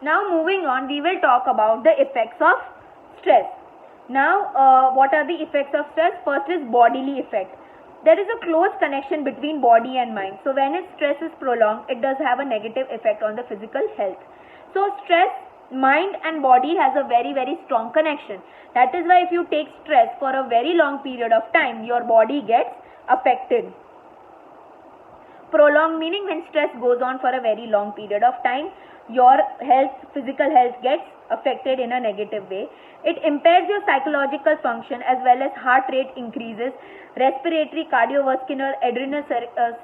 Now moving on, we will talk about the effects of stress. Now what are the effects of stress? First is bodily effect. There is a close connection between body and mind. So when stress is prolonged, it does have a negative effect on the physical health. So stress, mind and body has a very strong connection. That is why if you take stress for a very long period of time, your body gets affected. Prolonged meaning when stress goes on for a very long period of time, your health, physical health gets affected in a negative way. It impairs your psychological function as well as heart rate increases, respiratory, cardiovascular, adrenal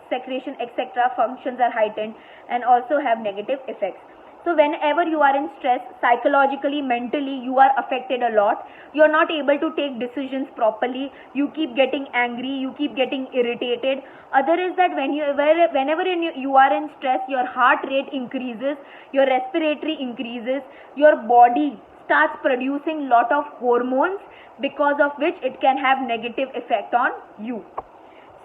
secretion, etc. functions are heightened and also have negative effects. So whenever you are in stress, psychologically, mentally, you are affected a lot. You are not able to take decisions properly. You keep getting angry. You keep getting irritated. Other is that whenever you are in stress, your heart rate increases, your respiratory increases, your body starts producing lot of hormones, because of which it can have negative effect on you.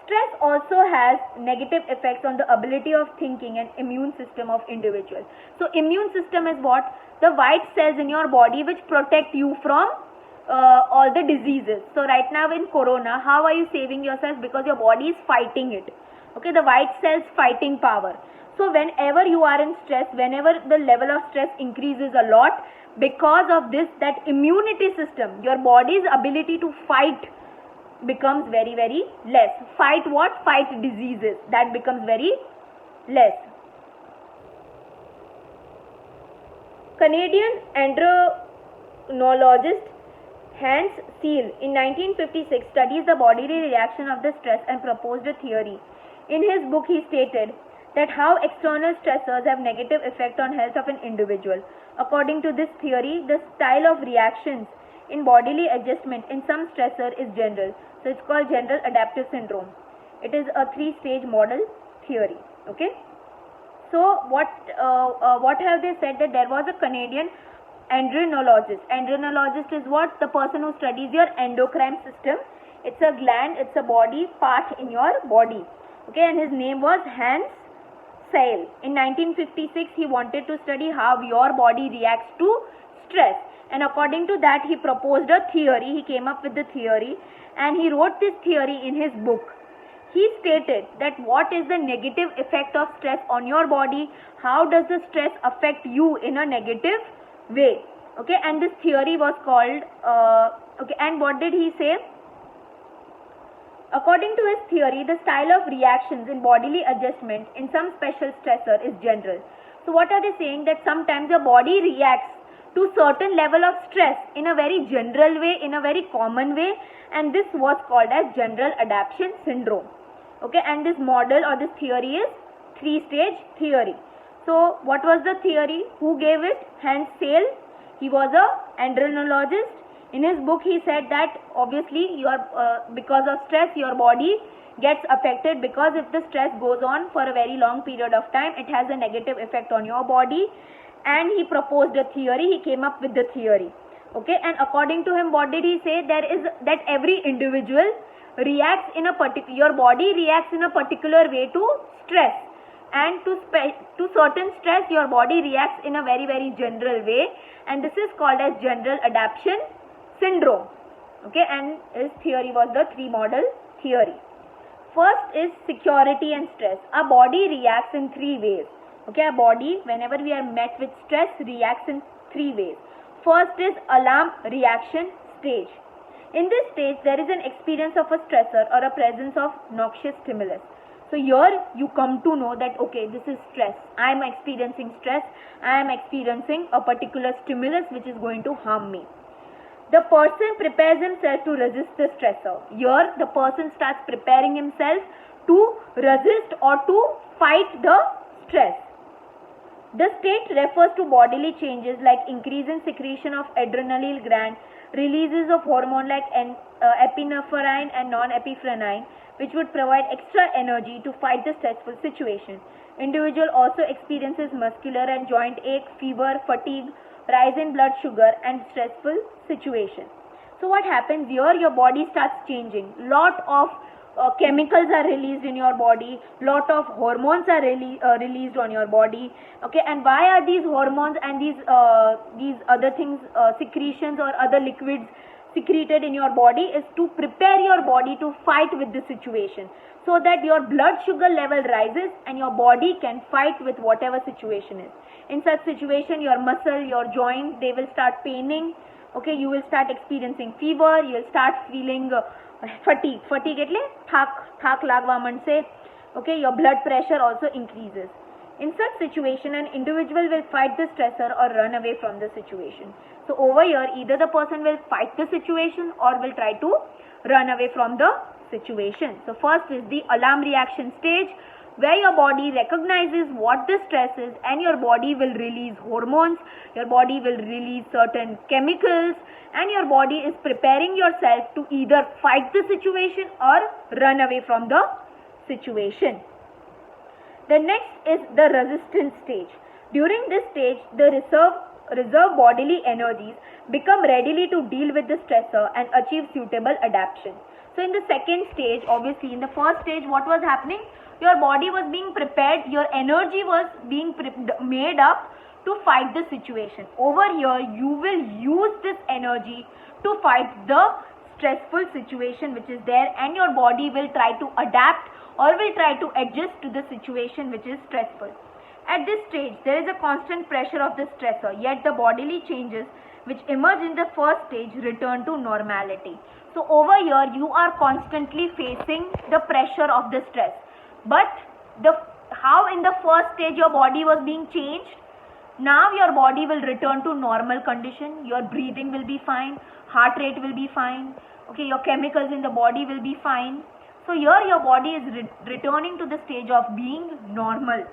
Stress also has negative effects on the ability of thinking and immune system of individuals. So immune system is what? The white cells in your body which protect you from all the diseases. So right now in corona, how are you saving yourself? Because your body is fighting it. Okay, the white cells fighting power. So whenever you are in stress, whenever the level of stress increases a lot, because of this, that immunity system, your body's ability to fight becomes very less. Fight what? Fight diseases. That becomes very less. Canadian endocrinologist Hans Seal in 1956 studies the bodily reaction of the stress and proposed a theory. In his book he stated that how external stressors have negative effect on health of an individual. According to this theory, the style of reactions in bodily adjustment in some stressor is general. So it's called general adaptive syndrome. It is a 3-stage model theory. Okay. So what have they said? That there was a Canadian endocrinologist. Endocrinologist is what? The person who studies your endocrine system. It's a gland, it's a body part in your body. Okay, and his name was Hans Seal. In 1956, he wanted to study how your body reacts to stress. And according to that, he proposed a theory. He came up with the theory and he wrote this theory in his book. He stated that what is the negative effect of stress on your body, how does the stress affect you in a negative way. Okay, and this theory was called, okay, and what did he say? According to his theory, the style of reactions in bodily adjustment in some special stressor is general. So what are they saying? That sometimes your body reacts to certain level of stress in a very general way, in a very common way, and this was called as general adaptation syndrome. Okay, and this model or this theory is 3-stage theory. So what was the theory? Who gave it? Hans Seal. He was a endocrinologist. In his book he said that obviously because of stress your body gets affected, because if the stress goes on for a very long period of time, it has a negative effect on your body. And he proposed a theory, he came up with the theory. Okay, and according to him, what did he say? There is that every individual reacts in a particular, your body reacts in a particular way to stress, and to certain stress your body reacts in a very general way, and this is called as general adaptation syndrome. Okay, and his theory was the 3 model theory. First is security and stress. Our body reacts in 3 ways. Okay, our body, whenever we are met with stress, reacts in 3 ways. First is alarm reaction stage. In this stage, there is an experience of a stressor or a presence of noxious stimulus. So here you come to know that okay, this is stress. I am experiencing stress. I am experiencing a particular stimulus which is going to harm me. The person prepares himself to resist the stressor. Here the person starts preparing himself to resist or to fight the stress. The state refers to bodily changes like increase in secretion of adrenal gland, releases of hormone like epinephrine and non-epinephrine, which would provide extra energy to fight the stressful situation. Individual also experiences muscular and joint ache, fever, fatigue, rise in blood sugar and stressful situation. So what happens here? Your body starts changing. Lot of chemicals are released in your body, lot of hormones are released on your body. Okay, and why are these hormones and these other things, secretions or other liquids secreted in your body? Is to prepare your body to fight with the situation, so that your blood sugar level rises and your body can fight with whatever situation is. In such situation, your muscle, your joint, they will start paining. Okay, you will start experiencing fever, you will start feeling fatigue એટલે થાક લાગવા માંડશે. Okay, your blood pressure also increases. In such situation, an individual will fight the stressor or run away from the situation. So over here, either the person will fight the situation or will try to run away from the situation. So first is the alarm reaction stage, where your body recognizes what the stress is and your body will release hormones, your body will release certain chemicals, and your body is preparing yourself to either fight the situation or run away from the situation. The next is the resistance stage. During this stage, the reserve bodily energies become readily to deal with the stressor and achieve suitable adaptation. So in the second stage, obviously in the first stage, what was happening? Your body was being prepared, your energy was being made up to fight the situation. Over here, you will use this energy to fight the stressful situation which is there, and your body will try to adapt or will try to adjust to the situation which is stressful. At this stage, there is a constant pressure of the stressor, yet the bodily changes which emerge in the first stage return to normality. So over here, you are constantly facing the pressure of the stress. But how in the first stage your body was being changed, now your body will return to normal condition, your breathing will be fine, heart rate will be fine, okay, your chemicals in the body will be fine. So here your body is returning to the stage of being normal.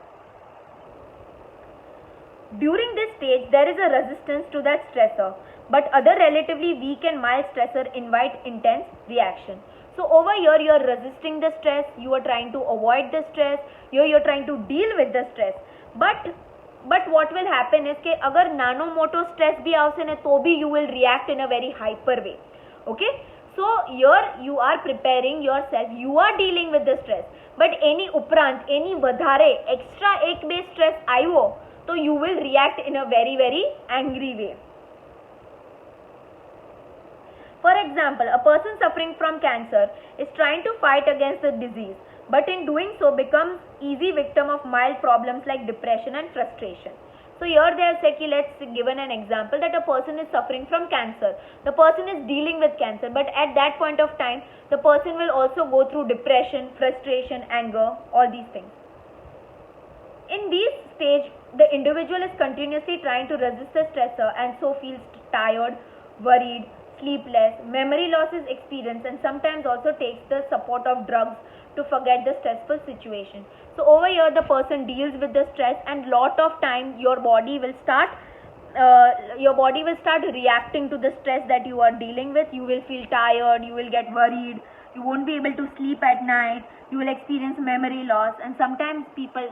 During this stage, there is a resistance to that stressor, but other relatively weak and mild stressor invite intense reaction. So over here, you are resisting the stress, you are trying to avoid the stress, here you are trying to deal with the stress. But what will happen is कि अगर नानो मोटो stress भी आवશે ने तो भी you will react in a very hyper way. Okay, so here you are preparing yourself, you are dealing with the stress, but any ઉપરાંત any વધારે extra એક બે stress આવ્યો तो you will react in a very very angry way. For example, a person suffering from cancer is trying to fight against the disease, but in doing so becomes easy victim of mild problems like depression and frustration. So here they have said, let's given an example that a person is suffering from cancer. The person is dealing with cancer, but at that point of time, the person will also go through depression, frustration, anger, all these things. In this stage, the individual is continuously trying to resist the stressor and so feels tired, worried, sleepless, memory loss is experienced, and sometimes also takes the support of drugs to forget the stressful situation. So over here the person deals with the stress, and lot of time your body will start reacting to the stress that you are dealing with. You will feel tired, you will get worried, you won't be able to sleep at night, you will experience memory loss, and sometimes people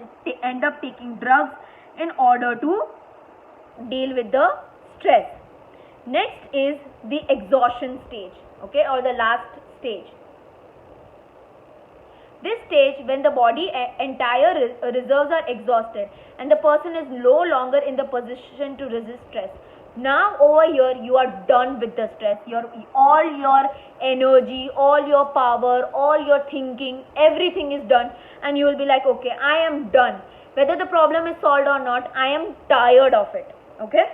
end up taking drugs in order to deal with the stress. Next is the exhaustion stage, okay, or the last stage. This stage, when the body entire reserves are exhausted and the person is no longer in the position to resist stress. Now over here you are done with the stress. All your energy, all your power, all your thinking, everything is done, and you will be like, okay, I am done. Whether the problem is solved or not, I am tired of it. Okay.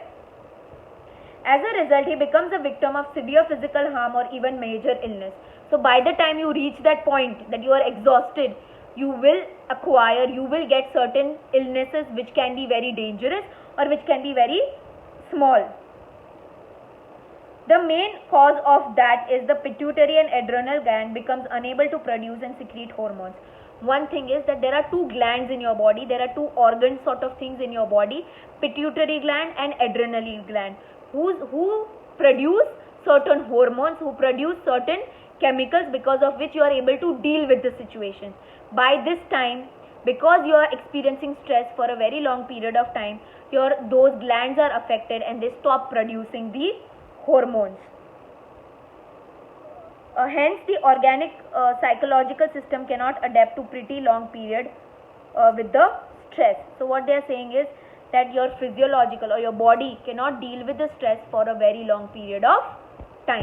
As a result, he becomes a victim of severe physical harm or even major illness. So by the time you reach that point that you are exhausted, you will get certain illnesses which can be very dangerous or which can be very small. The main cause of that is the pituitary and adrenal gland becomes unable to produce and secrete hormones. One thing is that there are two glands in your body, there are two organ sort of things in your body, pituitary gland and adrenal gland, who produce certain hormones, who produce certain chemicals, because of which you are able to deal with the situation. By this time, because you are experiencing stress for a very long period of time, those glands are affected and they stop producing the hormones. Hence, the organic psychological system cannot adapt to pretty long period with the stress. So what they are saying is that your physiological or your body cannot deal with the stress for a very long period of